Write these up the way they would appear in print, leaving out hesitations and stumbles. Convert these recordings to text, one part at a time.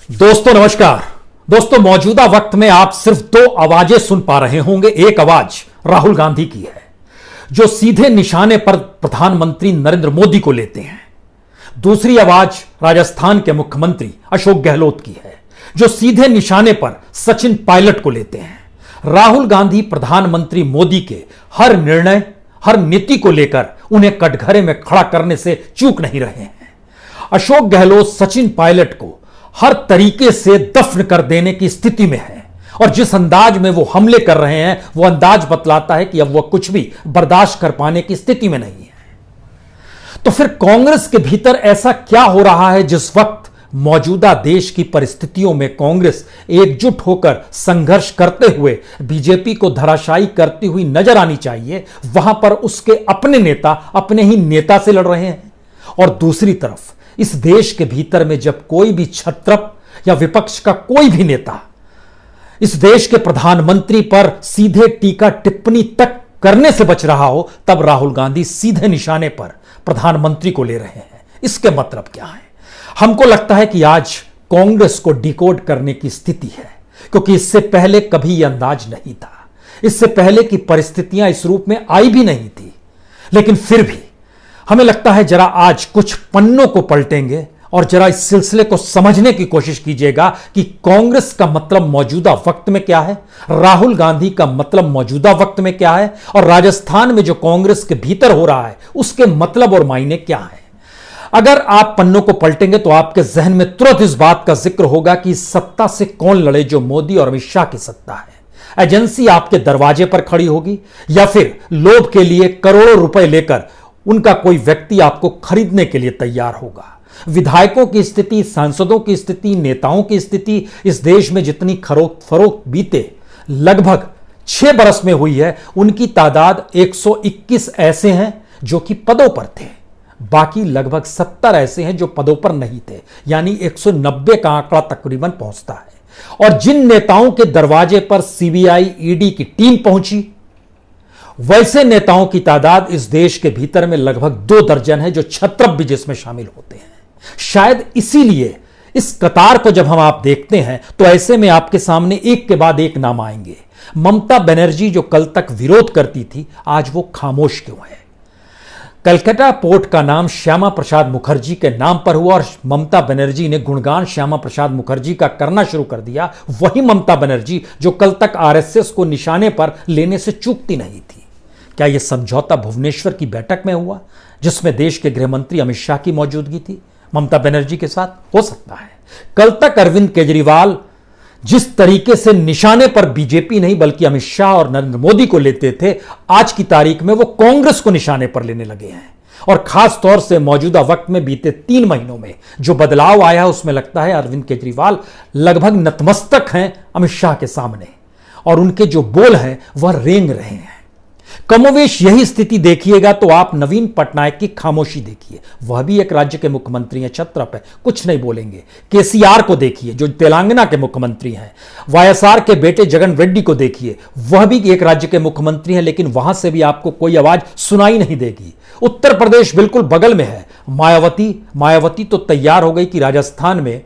दोस्तों नमस्कार। दोस्तों मौजूदा वक्त में आप सिर्फ दो आवाजें सुन पा रहे होंगे। एक आवाज राहुल गांधी की है जो सीधे निशाने पर प्रधानमंत्री नरेंद्र मोदी को लेते हैं। दूसरी आवाज राजस्थान के मुख्यमंत्री अशोक गहलोत की है जो सीधे निशाने पर सचिन पायलट को लेते हैं। राहुल गांधी प्रधानमंत्री मोदी के हर निर्णय, हर नीति को लेकर उन्हें कटघरे में खड़ा करने से चूक नहीं रहे हैं। अशोक गहलोत सचिन पायलट को हर तरीके से दफन कर देने की स्थिति में है और जिस अंदाज में वो हमले कर रहे हैं वो अंदाज बतलाता है कि अब वो कुछ भी बर्दाश्त कर पाने की स्थिति में नहीं है। तो फिर कांग्रेस के भीतर ऐसा क्या हो रहा है जिस वक्त मौजूदा देश की परिस्थितियों में कांग्रेस एकजुट होकर संघर्ष करते हुए बीजेपी को धराशायी करती हुई नजर आनी चाहिए, वहां पर उसके अपने नेता अपने ही नेता से लड़ रहे हैं। और दूसरी तरफ इस देश के भीतर में जब कोई भी छत्रप या विपक्ष का कोई भी नेता इस देश के प्रधानमंत्री पर सीधे टीका टिप्पणी तक करने से बच रहा हो, तब राहुल गांधी सीधे निशाने पर प्रधानमंत्री को ले रहे हैं। इसके मतलब क्या है? हमको लगता है कि आज कांग्रेस को डिकोड करने की स्थिति है, क्योंकि इससे पहले कभी यह अंदाज नहीं था। इससे पहले की परिस्थितियां इस रूप में आई भी नहीं थी। लेकिन फिर भी हमें लगता है जरा आज कुछ पन्नों को पलटेंगे और जरा इस सिलसिले को समझने की कोशिश कीजिएगा कि कांग्रेस का मतलब मौजूदा वक्त में क्या है, राहुल गांधी का मतलब मौजूदा वक्त में क्या है और राजस्थान में जो कांग्रेस के भीतर हो रहा है उसके मतलब और मायने क्या है। अगर आप पन्नों को पलटेंगे तो आपके जहन में तुरंत इस बात का जिक्र होगा कि इस सत्ता से कौन लड़े जो मोदी और अमित शाह की सत्ता है। एजेंसी आपके दरवाजे पर खड़ी होगी या फिर लोभ के लिए करोड़ों रुपए लेकर उनका कोई व्यक्ति आपको खरीदने के लिए तैयार होगा। विधायकों की स्थिति, सांसदों की स्थिति, नेताओं की स्थिति इस देश में जितनी खरोख्त फरोख्त बीते लगभग 6 बरस में हुई है, उनकी तादाद 121 ऐसे हैं जो कि पदों पर थे, बाकी लगभग 70 ऐसे हैं जो पदों पर नहीं थे, यानी 190 का आंकड़ा तकरीबन पहुंचता है। और जिन नेताओं के दरवाजे पर सीबीआई, ईडी की टीम पहुंची, वैसे नेताओं की तादाद इस देश के भीतर में लगभग 2 दर्जन है, जो छत्रप भी जिसमें शामिल होते हैं। शायद इसीलिए इस कतार को जब आप देखते हैं तो ऐसे में आपके सामने एक के बाद एक नाम आएंगे। ममता बनर्जी जो कल तक विरोध करती थी, आज वो खामोश क्यों है? कलकत्ता पोर्ट का नाम श्यामा प्रसाद मुखर्जी के नाम पर हुआ और ममता बनर्जी ने गुणगान श्यामा प्रसाद मुखर्जी का करना शुरू कर दिया। वही ममता बनर्जी जो कल तक आरएसएस को निशाने पर लेने से चूकती नहीं थी। क्या यह समझौता भुवनेश्वर की बैठक में हुआ जिसमें देश के गृह मंत्री अमित शाह की मौजूदगी थी ममता बनर्जी के साथ? हो सकता है। कल तक अरविंद केजरीवाल जिस तरीके से निशाने पर बीजेपी नहीं बल्कि अमित शाह और नरेंद्र मोदी को लेते थे, आज की तारीख में वो कांग्रेस को निशाने पर लेने लगे हैं। और खास तौर से मौजूदा वक्त में बीते 3 महीनों में जो बदलाव आया है उसमें लगता है अरविंद केजरीवाल लगभग नतमस्तक हैं अमित शाह के सामने और उनके जो बोल हैं वह रेंग रहे हैं। कमोवेश यही स्थिति देखिएगा तो आप नवीन पटनायक की खामोशी देखिए, वह भी एक राज्य के मुख्यमंत्री हैं, छत्रप है, कुछ नहीं बोलेंगे। केसीआर को देखिए जो तेलंगाना के मुख्यमंत्री हैं। वाईएसआर के बेटे जगन रेड्डी को देखिए, वह भी एक राज्य के मुख्यमंत्री हैं, लेकिन वहां से भी आपको कोई आवाज सुनाई नहीं देगी। उत्तर प्रदेश बिल्कुल बगल में है। मायावती तो तैयार हो गई कि राजस्थान में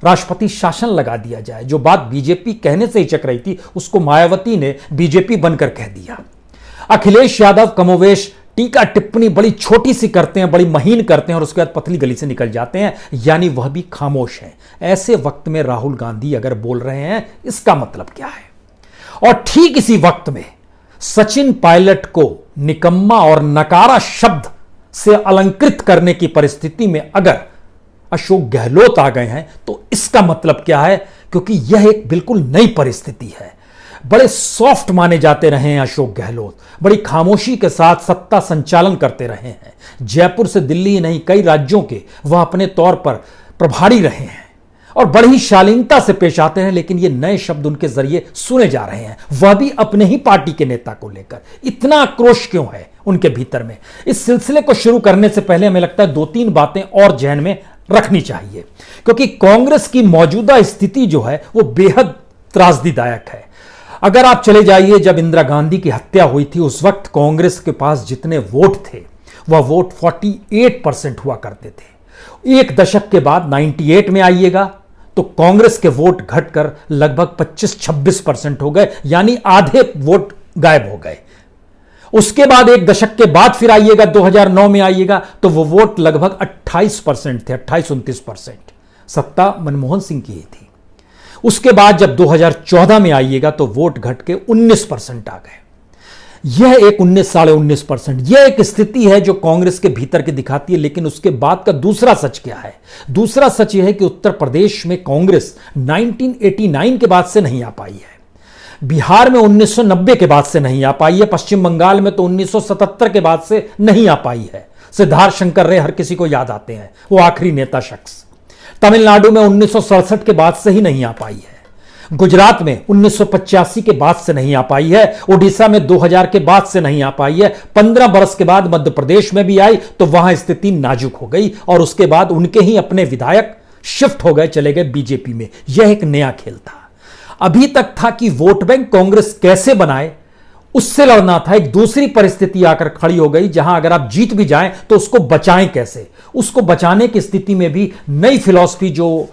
राष्ट्रपति शासन लगा दिया जाए। जो बात बीजेपी कहने से हिचक रही थी उसको मायावती ने बीजेपी बनकर कह दिया। अखिलेश यादव कमोवेश टीका टिप्पणी बड़ी छोटी सी करते हैं, बड़ी महीन करते हैं और उसके बाद पतली गली से निकल जाते हैं, यानी वह भी खामोश है। ऐसे वक्त में राहुल गांधी अगर बोल रहे हैं, इसका मतलब क्या है? और ठीक इसी वक्त में सचिन पायलट को निकम्मा और नकारा शब्द से अलंकृत करने की परिस्थिति में अगर अशोक गहलोत आ गए हैं तो इसका मतलब क्या है? क्योंकि यह एक बिल्कुल नई परिस्थिति है। बड़े सॉफ्ट माने जाते रहे हैं अशोक गहलोत, बड़ी खामोशी के साथ सत्ता संचालन करते रहे हैं। जयपुर से दिल्ली ही नहीं, कई राज्यों के वह अपने तौर पर प्रभारी रहे हैं और बड़ी ही शालीनता से पेश आते हैं, लेकिन ये नए शब्द उनके जरिए सुने जा रहे हैं, वह भी अपने ही पार्टी के नेता को लेकर। इतना आक्रोश क्यों है उनके भीतर में? इस सिलसिले को शुरू करने से पहले हमें लगता है 2-3 बातें और जहन में रखनी चाहिए, क्योंकि कांग्रेस की मौजूदा स्थिति जो है वो बेहद त्रासदीदायक है। अगर आप चले जाइए, जब इंदिरा गांधी की हत्या हुई थी उस वक्त कांग्रेस के पास जितने वोट थे वह वोट 48% हुआ करते थे। एक दशक के बाद 98 में आइएगा तो कांग्रेस के वोट घटकर लगभग 25-26% हो गए, यानी आधे वोट गायब हो गए। उसके बाद एक दशक के बाद फिर आइएगा, 2009 में आइएगा, तो वो वोट लगभग 28% थे, 28-29%। सत्ता मनमोहन सिंह की ही थी। उसके बाद जब 2014 में आइएगा तो वोट घट के 19% आ गए। यह एक 19-19.5%, यह एक स्थिति है जो कांग्रेस के भीतर की दिखाती है। लेकिन उसके बाद का दूसरा सच क्या है? दूसरा सच यह है कि उत्तर प्रदेश में कांग्रेस 1989 के बाद से नहीं आ पाई है, बिहार में 1990 के बाद से नहीं आ पाई है, पश्चिम बंगाल में तो 1977 के बाद से नहीं आ पाई है। सिद्धार्थ शंकर रे हर किसी को याद आते हैं, वो आखिरी नेता शख्स। तमिलनाडु में 1967 के बाद से ही नहीं आ पाई है, गुजरात में 1985 के बाद से नहीं आ पाई है, ओडिशा में 2000 के बाद से नहीं आ पाई है, 15 बरस के बाद मध्य प्रदेश में भी आई तो वहां स्थिति नाजुक हो गई और उसके बाद उनके ही अपने विधायक शिफ्ट हो गए, चले गए बीजेपी में। यह एक नया खेल था। अभी तक था कि वोट बैंक कांग्रेस कैसे बनाए, उससे लड़ना था। एक दूसरी परिस्थिति आकर खड़ी हो गई जहां अगर आप जीत भी जाएं तो उसको बचाएं कैसे। उसको बचाने की स्थिति में भी नई फिलॉसफी जो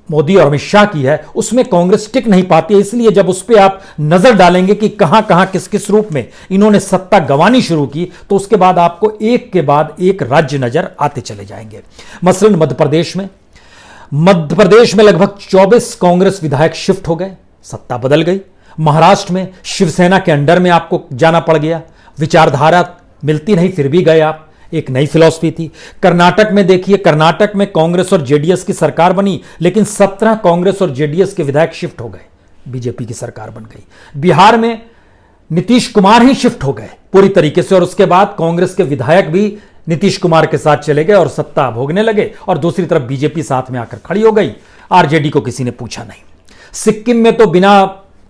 मोदी और अमित शाह की है उसमें कांग्रेस टिक नहीं पाती है। इसलिए जब उस पर आप नजर डालेंगे कि कहां कहां किस किस रूप में इन्होंने सत्ता गंवानी शुरू की, तो उसके बाद आपको एक के बाद एक राज्य नजर आते चले जाएंगे। मसलन मध्य प्रदेश में लगभग 24 कांग्रेस विधायक शिफ्ट हो गए, सत्ता बदल गई। महाराष्ट्र में शिवसेना के अंडर में आपको जाना पड़ गया, विचारधारा मिलती नहीं फिर भी गए आप, एक नई फिलॉसफी थी। कर्नाटक में देखिए, कर्नाटक में कांग्रेस और जेडीएस की सरकार बनी, लेकिन 17 कांग्रेस और जेडीएस के विधायक शिफ्ट हो गए, बीजेपी की सरकार बन गई। बिहार में नीतीश कुमार ही शिफ्ट हो गए पूरी तरीके से और उसके बाद कांग्रेस के विधायक भी नीतीश कुमार के साथ चले गए और सत्ता भोगने लगे और दूसरी तरफ बीजेपी साथ में आकर खड़ी हो गई। आरजेडी को किसी ने पूछा नहीं। सिक्किम में तो बिना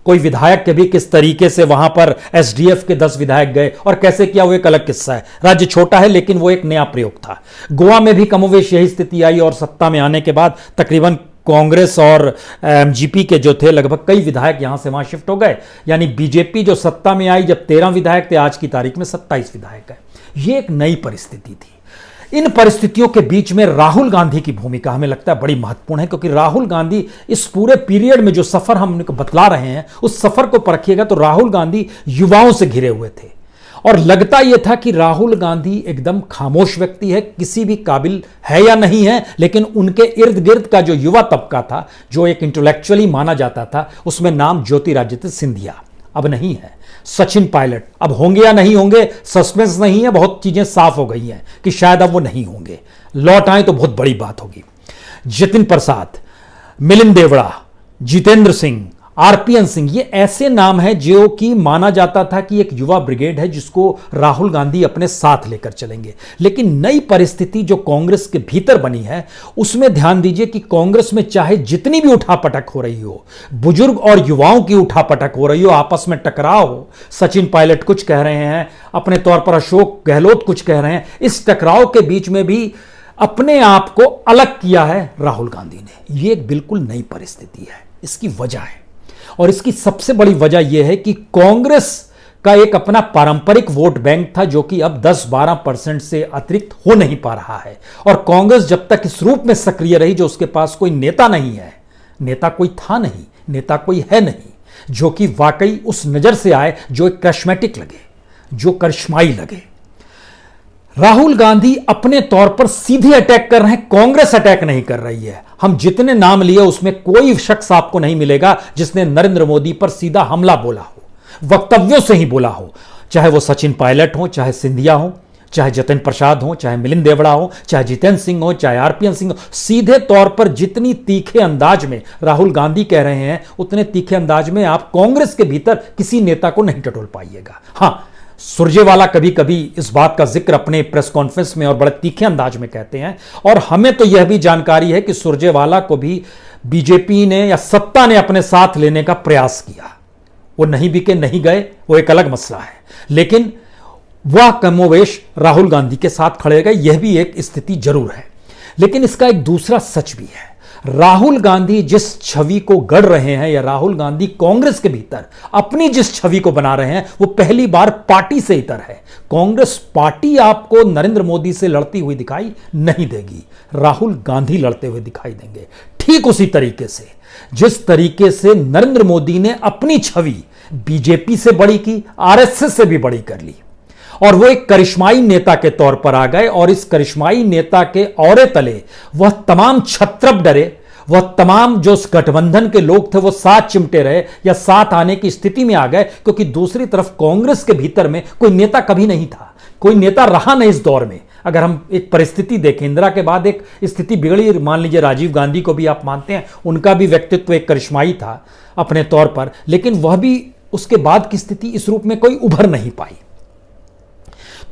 कोई विधायक के भी किस तरीके से वहां पर एसडीएफ के 10 विधायक गए और कैसे किया, वो एक अलग किस्सा है। राज्य छोटा है लेकिन वो एक नया प्रयोग था। गोवा में भी कमोवेश यही स्थिति आई और सत्ता में आने के बाद तकरीबन कांग्रेस और एमजीपी के जो थे लगभग कई विधायक यहां से वहां शिफ्ट हो गए। यानी बीजेपी जो सत्ता में आई जब 13 विधायक थे, आज की तारीख में 27 विधायक है। ये एक नई परिस्थिति थी। इन परिस्थितियों के बीच में राहुल गांधी की भूमिका हमें लगता है बड़ी महत्वपूर्ण है, क्योंकि राहुल गांधी इस पूरे पीरियड में जो सफर हम उनको बतला रहे हैं उस सफर को परखिएगा तो राहुल गांधी युवाओं से घिरे हुए थे और लगता यह था कि राहुल गांधी एकदम खामोश व्यक्ति है, किसी भी काबिल है या नहीं है, लेकिन उनके इर्द गिर्द का जो युवा तबका था, जो एक इंटेलेक्चुअली माना जाता था, उसमें नाम ज्योतिरादित्य सिंधिया अब नहीं है, सचिन पायलट अब होंगे या नहीं होंगे सस्पेंस नहीं है, बहुत चीजें साफ हो गई हैं कि शायद अब वो नहीं होंगे, लौट आए तो बहुत बड़ी बात होगी। जितिन प्रसाद, मिलिंद देवड़ा, जितेंद्र सिंह, आरपीएन सिंह, ये ऐसे नाम हैं जो कि माना जाता था कि एक युवा ब्रिगेड है जिसको राहुल गांधी अपने साथ लेकर चलेंगे। लेकिन नई परिस्थिति जो कांग्रेस के भीतर बनी है उसमें ध्यान दीजिए कि कांग्रेस में चाहे जितनी भी उठापटक हो रही हो, बुजुर्ग और युवाओं की उठापटक हो रही हो, आपस में टकराव हो, सचिन पायलट कुछ कह रहे हैं, अपने तौर पर अशोक गहलोत कुछ कह रहे हैं, इस टकराव के बीच में भी अपने आप को अलग किया है राहुल गांधी ने। यह एक बिल्कुल नई परिस्थिति है। इसकी वजह है और इसकी सबसे बड़ी वजह यह है कि कांग्रेस का एक अपना पारंपरिक वोट बैंक था जो कि अब 10-12% से अतिरिक्त हो नहीं पा रहा है। और कांग्रेस जब तक इस रूप में सक्रिय रही जो उसके पास कोई नेता नहीं है, नेता कोई था नहीं, नेता कोई है नहीं, जो कि वाकई उस नजर से आए, जो एक करिश्मेटिक लगे, जो करिश्माई लगे। राहुल गांधी अपने तौर पर सीधे अटैक कर रहे हैं, कांग्रेस अटैक नहीं कर रही है। हम जितने नाम लिए उसमें कोई शख्स आपको नहीं मिलेगा जिसने नरेंद्र मोदी पर सीधा हमला बोला हो, वक्तव्यों से ही बोला हो, चाहे वो सचिन पायलट हो, चाहे सिंधिया हो, चाहे जितेंद्र प्रसाद हो, चाहे मिलिंद देवड़ा हो, चाहे जितेंद्र सिंह हो, चाहे आरपीएन सिंह हो। सीधे तौर पर जितनी तीखे अंदाज में राहुल गांधी कह रहे हैं उतने तीखे अंदाज में आप कांग्रेस के भीतर किसी नेता को नहीं टटोल पाइएगा। हां, सुरजेवाला कभी कभी इस बात का जिक्र अपने प्रेस कॉन्फ्रेंस में और बड़े तीखे अंदाज में कहते हैं और हमें तो यह भी जानकारी है कि सुरजेवाला को भी बीजेपी ने या सत्ता ने अपने साथ लेने का प्रयास किया। वो नहीं बिके, नहीं गए, वो एक अलग मसला है, लेकिन वह कमोवेश राहुल गांधी के साथ खड़े गए, यह भी एक स्थिति जरूर है। लेकिन इसका एक दूसरा सच भी है। राहुल गांधी जिस छवि को गढ़ रहे हैं या राहुल गांधी कांग्रेस के भीतर अपनी जिस छवि को बना रहे हैं वो पहली बार पार्टी से इतर है। कांग्रेस पार्टी आपको नरेंद्र मोदी से लड़ती हुई दिखाई नहीं देगी, राहुल गांधी लड़ते हुए दिखाई देंगे। ठीक उसी तरीके से जिस तरीके से नरेंद्र मोदी ने अपनी छवि बीजेपी से बड़ी की, आरएसएस से भी बड़ी कर ली और वो एक करिश्माई नेता के तौर पर आ गए। और इस करिश्माई नेता के औरे तले वह तमाम छत्रप डरे, वह तमाम जो गठबंधन के लोग थे वो साथ चिमटे रहे या साथ आने की स्थिति में आ गए, क्योंकि दूसरी तरफ कांग्रेस के भीतर में कोई नेता कभी नहीं था, कोई नेता रहा नहीं इस दौर में। अगर हम एक परिस्थिति देखें, इंदिरा के बाद एक स्थिति बिगड़ी, मान लीजिए राजीव गांधी को भी आप मानते हैं, उनका भी व्यक्तित्व एक करिश्माई था अपने तौर पर, लेकिन वह भी उसके बाद की स्थिति इस रूप में कोई उभर नहीं पाई।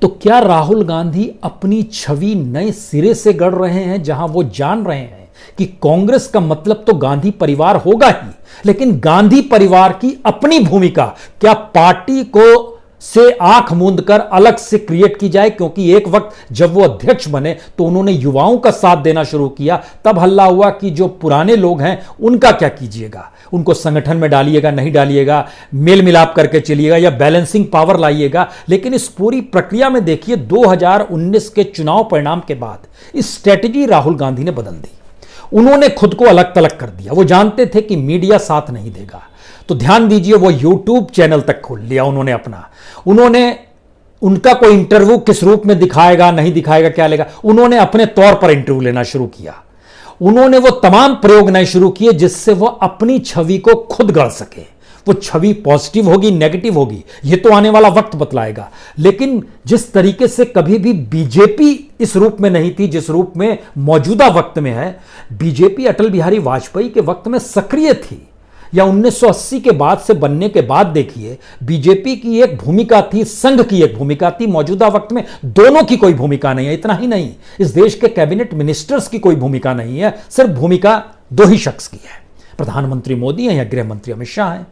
तो क्या राहुल गांधी अपनी छवि नए सिरे से गढ़ रहे हैं, जहां वो जान रहे हैं कि कांग्रेस का मतलब तो गांधी परिवार होगा ही, लेकिन गांधी परिवार की अपनी भूमिका क्या पार्टी को से आंख मूंद कर अलग से क्रिएट की जाए? क्योंकि एक वक्त जब वो अध्यक्ष बने तो उन्होंने युवाओं का साथ देना शुरू किया, तब हल्ला हुआ कि जो पुराने लोग हैं उनका क्या कीजिएगा, उनको संगठन में डालिएगा, नहीं डालिएगा, मेल मिलाप करके चलिएगा या बैलेंसिंग पावर लाइएगा। लेकिन इस पूरी प्रक्रिया में देखिए 2019 के चुनाव परिणाम के बाद इस स्ट्रेटेजी राहुल गांधी ने बदल दी। उन्होंने खुद को अलग तलग कर दिया। वो जानते थे कि मीडिया साथ नहीं देगा, तो ध्यान दीजिए वो यूट्यूब चैनल तक खोल लिया उन्होंने अपना। उन्होंने उनका कोई इंटरव्यू किस रूप में दिखाएगा, नहीं दिखाएगा, क्या लेगा, उन्होंने अपने तौर पर इंटरव्यू लेना शुरू किया। उन्होंने वो तमाम प्रयोग नए शुरू किए जिससे वो अपनी छवि को खुद गढ़ सके। वो छवि पॉजिटिव होगी, नेगेटिव होगी, ये तो आने वाला वक्त बतलाएगा। लेकिन जिस तरीके से कभी भी बीजेपी इस रूप में नहीं थी जिस रूप में मौजूदा वक्त में है, बीजेपी अटल बिहारी वाजपेयी के वक्त में सक्रिय थी या 1980 के बाद से बनने के बाद देखिए बीजेपी की एक भूमिका थी, संघ की एक भूमिका थी। मौजूदा वक्त में दोनों की कोई भूमिका नहीं है। इतना ही नहीं, इस देश के कैबिनेट मिनिस्टर्स की कोई भूमिका नहीं है, सिर्फ भूमिका दो ही शख्स की है, प्रधानमंत्री मोदी हैं या गृह मंत्री अमित शाह हैं।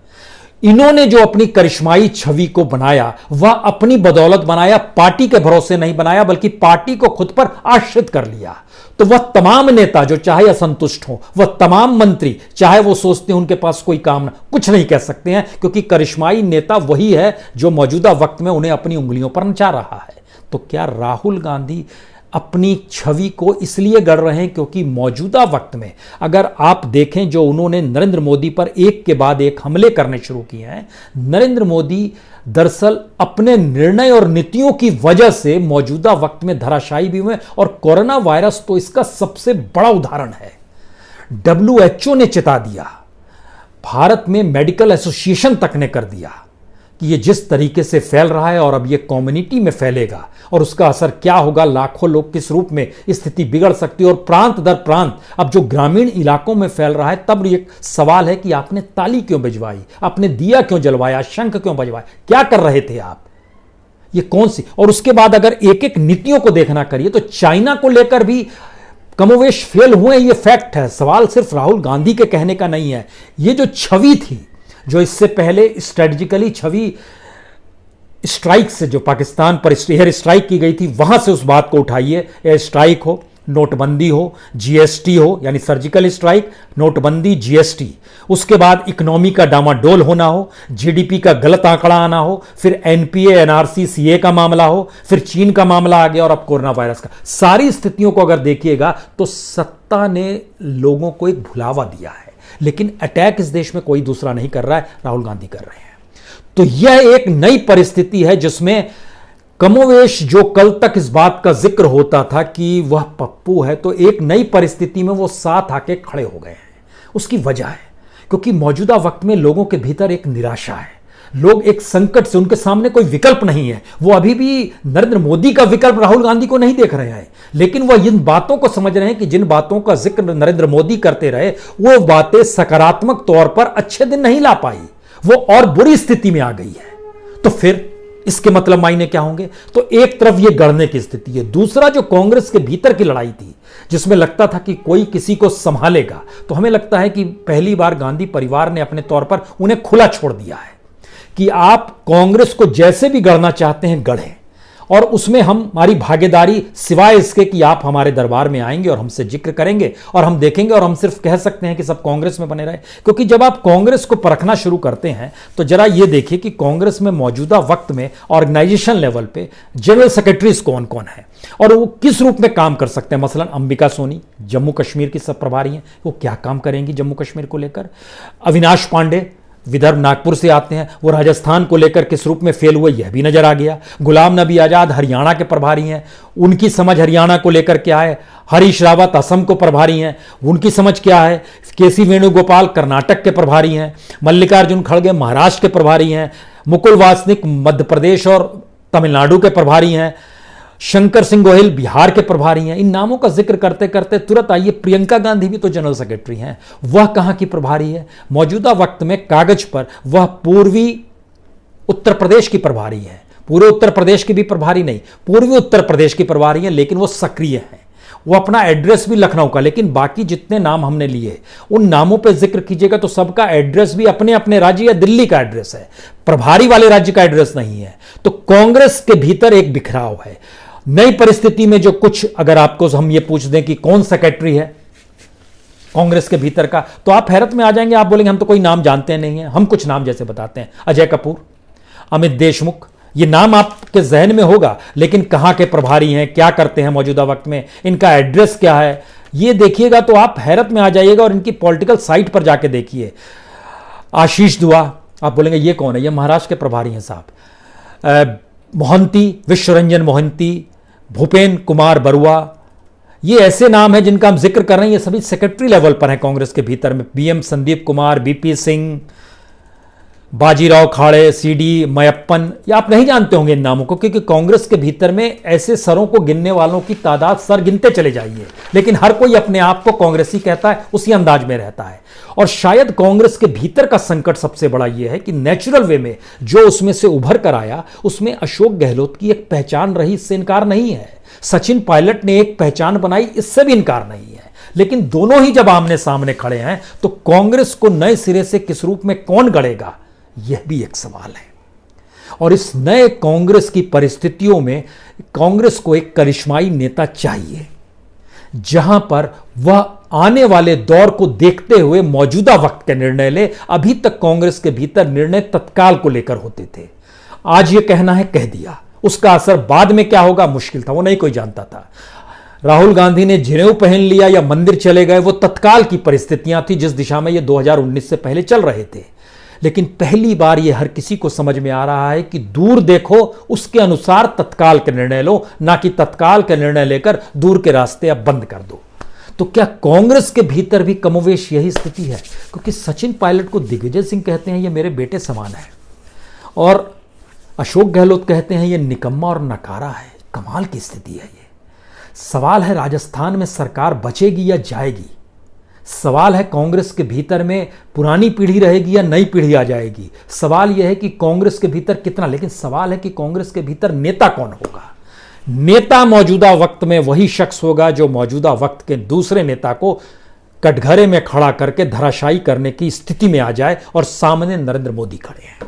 इन्होंने जो अपनी करिश्माई छवि को बनाया वह अपनी बदौलत बनाया, पार्टी के भरोसे नहीं बनाया, बल्कि पार्टी को खुद पर आश्रित कर लिया। तो वह तमाम नेता जो चाहे असंतुष्ट हो, वह तमाम मंत्री चाहे वो सोचते हैं उनके पास कोई काम ना, कुछ नहीं कह सकते हैं, क्योंकि करिश्माई नेता वही है जो मौजूदा वक्त में उन्हें अपनी उंगलियों पर नचा रहा है। तो क्या राहुल गांधी अपनी छवि को इसलिए गढ़ रहे हैं क्योंकि मौजूदा वक्त में अगर आप देखें जो उन्होंने नरेंद्र मोदी पर एक के बाद एक हमले करने शुरू किए हैं, नरेंद्र मोदी दरअसल अपने निर्णय और नीतियों की वजह से मौजूदा वक्त में धराशायी भी हुए, और कोरोना वायरस तो इसका सबसे बड़ा उदाहरण है। WHO ने चेता दिया, भारत में मेडिकल एसोसिएशन तक ने कर दिया कि ये जिस तरीके से फैल रहा है और अब ये कम्युनिटी में फैलेगा और उसका असर क्या होगा, लाखों लोग किस रूप में स्थिति बिगड़ सकती है, और प्रांत दर प्रांत अब जो ग्रामीण इलाकों में फैल रहा है, तब ये सवाल है कि आपने ताली क्यों बजवाई, आपने दिया क्यों जलवाया, शंख क्यों बजवाया, क्या कर रहे थे आप, ये कौन सी। और उसके बाद अगर एक एक नीतियों को देखना करिए तो चाइना को लेकर भी कमोवेश फेल हुए, ये फैक्ट है। सवाल सिर्फ राहुल गांधी के कहने का नहीं है। ये जो छवि थी, जो इससे पहले स्ट्रेटेजिकली छवि स्ट्राइक से जो पाकिस्तान पर एयर स्ट्राइक की गई थी, वहां से उस बात को उठाइए। एयर स्ट्राइक हो, नोटबंदी हो, जीएसटी हो, यानी सर्जिकल स्ट्राइक, नोटबंदी, जीएसटी, उसके बाद इकोनॉमी का डामाडोल होना हो, जीडीपी का गलत आंकड़ा आना हो, फिर एनपीए, एनआरसी, सीए का मामला हो, फिर चीन का मामला आ गया और अब कोरोना वायरस का। सारी स्थितियों को अगर देखिएगा तो सत्ता ने लोगों को एक भुलावा दिया है, लेकिन अटैक इस देश में कोई दूसरा नहीं कर रहा है, राहुल गांधी कर रहे हैं। तो यह एक नई परिस्थिति है जिसमें कमोवेश जो कल तक इस बात का जिक्र होता था कि वह पप्पू है, तो एक नई परिस्थिति में वो साथ आके खड़े हो गए हैं। उसकी वजह है क्योंकि मौजूदा वक्त में लोगों के भीतर एक निराशा है, लोग एक संकट से, उनके सामने कोई विकल्प नहीं है। वो अभी भी नरेंद्र मोदी का विकल्प राहुल गांधी को नहीं देख रहे हैं, लेकिन वह इन बातों को समझ रहे हैं कि जिन बातों का जिक्र नरेंद्र मोदी करते रहे वो बातें सकारात्मक तौर पर अच्छे दिन नहीं ला पाई, वो और बुरी स्थिति में आ गई है। तो फिर इसके मतलब मायने क्या होंगे? तो एक तरफ ये गढ़ने की स्थिति है, दूसरा जो कांग्रेस के भीतर की लड़ाई थी जिसमें लगता था कि कोई किसी को संभालेगा, तो हमें लगता है कि पहली बार गांधी परिवार ने अपने तौर पर उन्हें खुला छोड़ दिया है कि आप कांग्रेस को जैसे भी गढ़ना चाहते हैं गढ़ें, और उसमें हमारी भागीदारी सिवाय इसके कि आप हमारे दरबार में आएंगे और हमसे जिक्र करेंगे और हम देखेंगे और हम सिर्फ कह सकते हैं कि सब कांग्रेस में बने रहे। क्योंकि जब आप कांग्रेस को परखना शुरू करते हैं तो जरा यह देखिए कि कांग्रेस में मौजूदा वक्त में ऑर्गेनाइजेशन लेवल पे जनरल सेक्रेटरीज कौन कौन है और वो किस रूप में काम कर सकते हैं। मसलन अंबिका सोनी जम्मू कश्मीर की सब प्रभारी हैं, वो क्या काम करेंगी जम्मू कश्मीर को लेकर। अविनाश पांडे विदर्भ नागपुर से आते हैं, वो राजस्थान को लेकर किस रूप में फेल हुए यह भी नजर आ गया। गुलाम नबी आजाद हरियाणा के प्रभारी हैं, उनकी समझ हरियाणा को लेकर क्या है। हरीश रावत असम को प्रभारी हैं, उनकी समझ क्या है। केसी वेणुगोपाल कर्नाटक के प्रभारी हैं, मल्लिकार्जुन खड़गे महाराष्ट्र के प्रभारी हैं, मुकुल वासनिक मध्य प्रदेश और तमिलनाडु के प्रभारी हैं, शंकर सिंह गोहिल बिहार के प्रभारी हैं। इन नामों का जिक्र करते करते तुरंत आइए प्रियंका गांधी भी तो जनरल सेक्रेटरी हैं, वह कहां की प्रभारी है। मौजूदा वक्त में कागज पर वह पूर्वी उत्तर प्रदेश की प्रभारी है, पूरे उत्तर प्रदेश की भी प्रभारी नहीं, पूर्वी उत्तर प्रदेश की प्रभारी है, लेकिन वो सक्रिय हैं। वो अपना एड्रेस भी लखनऊ का, लेकिन बाकी जितने नाम हमने लिए उन नामों पे जिक्र कीजिएगा तो सबका एड्रेस भी अपने अपने राज्य या दिल्ली का एड्रेस है, प्रभारी वाले राज्य का एड्रेस नहीं है। तो कांग्रेस के भीतर एक बिखराव है। नई परिस्थिति में जो कुछ, अगर आपको हम ये पूछ दें कि कौन सेक्रेटरी है कांग्रेस के भीतर का, तो आप हैरत में आ जाएंगे। आप बोलेंगे हम तो कोई नाम जानते नहीं हैं। हम कुछ नाम जैसे बताते हैं, अजय कपूर, अमित देशमुख, ये नाम आपके जहन में होगा, लेकिन कहां के प्रभारी हैं, क्या करते हैं मौजूदा वक्त में, इनका एड्रेस क्या है, ये देखिएगा तो आप हैरत में आ जाइएगा। और इनकी पॉलिटिकल साइट पर जाके देखिए। आशीष दुआ, आप बोलेंगे ये कौन है, ये महाराष्ट्र के प्रभारी हैं साहब। मोहंती, विश्वरंजन मोहंती, भूपेन कुमार बरुआ, ये ऐसे नाम हैं जिनका हम जिक्र कर रहे हैं, ये सभी सेक्रेटरी लेवल पर हैं कांग्रेस के भीतर में। बीएम संदीप कुमार, बीपी सिंह, बाजीराव खाड़े, सीडी मयप्पन, ये आप नहीं जानते होंगे इन नामों को, क्योंकि कांग्रेस के भीतर में ऐसे सरों को गिनने वालों की तादाद सर गिनते चले जाइए, लेकिन हर कोई अपने आप को कांग्रेसी कहता है, उसी अंदाज में रहता है। और शायद कांग्रेस के भीतर का संकट सबसे बड़ा यह है कि नेचुरल वे में जो उसमें से उभर कर आया, उसमें अशोक गहलोत की एक पहचान रही, इससे इनकार नहीं है। सचिन पायलट ने एक पहचान बनाई, इससे भी इनकार नहीं है। लेकिन दोनों ही जब आमने सामने खड़े हैं तो कांग्रेस को नए सिरे से किस रूप में कौन गढ़ेगा, यह भी एक सवाल है। और इस नए कांग्रेस की परिस्थितियों में कांग्रेस को एक करिश्माई नेता चाहिए, जहां पर वह आने वाले दौर को देखते हुए मौजूदा वक्त के निर्णय ले। अभी तक कांग्रेस के भीतर निर्णय तत्काल को लेकर होते थे, आज यह कहना है कह दिया, उसका असर बाद में क्या होगा मुश्किल था, वो नहीं कोई जानता था। राहुल गांधी ने जनेऊ पहन लिया या मंदिर चले गए, वो तत्काल की परिस्थितियां थी जिस दिशा में ये 2019 से पहले चल रहे थे। लेकिन पहली बार ये हर किसी को समझ में आ रहा है कि दूर देखो, उसके अनुसार तत्काल के निर्णय लो, ना कि तत्काल के निर्णय लेकर दूर के रास्ते अब बंद कर दो। तो क्या कांग्रेस के भीतर भी कमोवेश यही स्थिति है? क्योंकि सचिन पायलट को दिग्विजय सिंह कहते हैं ये मेरे बेटे समान है, और अशोक गहलोत कहते हैं ये निकम्मा और नकारा है। कमाल की स्थिति है ये। सवाल है राजस्थान में सरकार बचेगी या जाएगी। सवाल है कांग्रेस के भीतर में पुरानी पीढ़ी रहेगी या नई पीढ़ी आ जाएगी। सवाल यह है कि कांग्रेस के भीतर कितना, लेकिन सवाल है कि कांग्रेस के भीतर नेता कौन होगा। नेता मौजूदा वक्त में वही शख्स होगा जो मौजूदा वक्त के दूसरे नेता को कटघरे में खड़ा करके धराशायी करने की स्थिति में आ जाए, और सामने नरेंद्र मोदी खड़े हैं।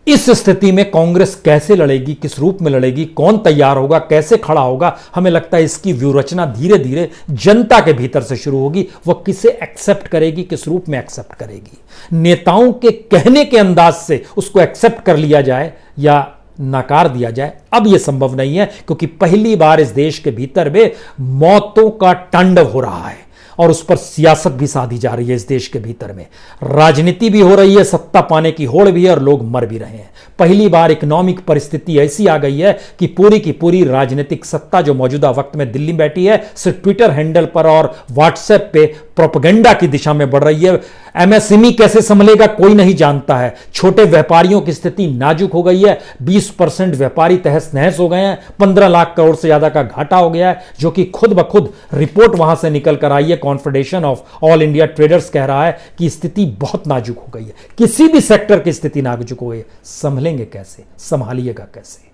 इस स्थिति में कांग्रेस कैसे लड़ेगी, किस रूप में लड़ेगी, कौन तैयार होगा, कैसे खड़ा होगा, हमें लगता है इसकी व्यूहरचना धीरे धीरे जनता के भीतर से शुरू होगी। वह किसे एक्सेप्ट करेगी, किस रूप में एक्सेप्ट करेगी। नेताओं के कहने के अंदाज से उसको एक्सेप्ट कर लिया जाए या नकार दिया जाए, अब यह संभव नहीं है, क्योंकि पहली बार इस देश के भीतर में मौतों का तांडव हो रहा है और उस पर सियासत भी साधी जा रही है। इस देश के भीतर में राजनीति भी हो रही है, सत्ता पाने की होड़ भी है, और लोग मर भी रहे हैं। पहली बार इकोनॉमिक परिस्थिति ऐसी आ गई है कि पूरी की पूरी राजनीतिक सत्ता जो मौजूदा वक्त में दिल्ली में बैठी है, सिर्फ ट्विटर हैंडल पर और व्हाट्सएप पे प्रोपेगेंडा की दिशा में बढ़ रही है। एमएसएमई कैसे संभलेगा कोई नहीं जानता है। छोटे व्यापारियों की स्थिति नाजुक हो गई है। 20% व्यापारी तहस नहस हो गए हैं। 15 लाख करोड़ से ज्यादा का घाटा हो गया है, जो कि खुद ब खुद रिपोर्ट वहां से निकल कर आई है। Confederation of all India traders कह रहा है कि स्थिति बहुत नाजुक हो गई है। किसी भी सेक्टर की स्थिति नाजुक हो गई है। संभलेंगे कैसे, संभालिएगा कैसे?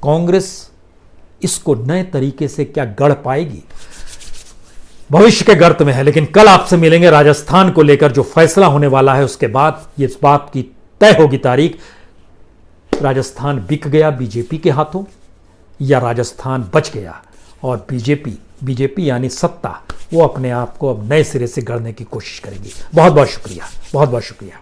कांग्रेस इसको नए तरीके से क्या गढ़ पाएगी, भविष्य के गर्त में है। लेकिन कल आपसे मिलेंगे राजस्थान को लेकर जो फैसला होने वाला है, उसके बाद इस बात की तय होगी तारीख राजस्थान बिक गया बीजेपी के हाथों या राजस्थान बच गया और बीजेपी यानी सत्ता वो अपने आप को अब नए सिरे से गढ़ने की कोशिश करेगी। बहुत बहुत शुक्रिया, बहुत बहुत शुक्रिया।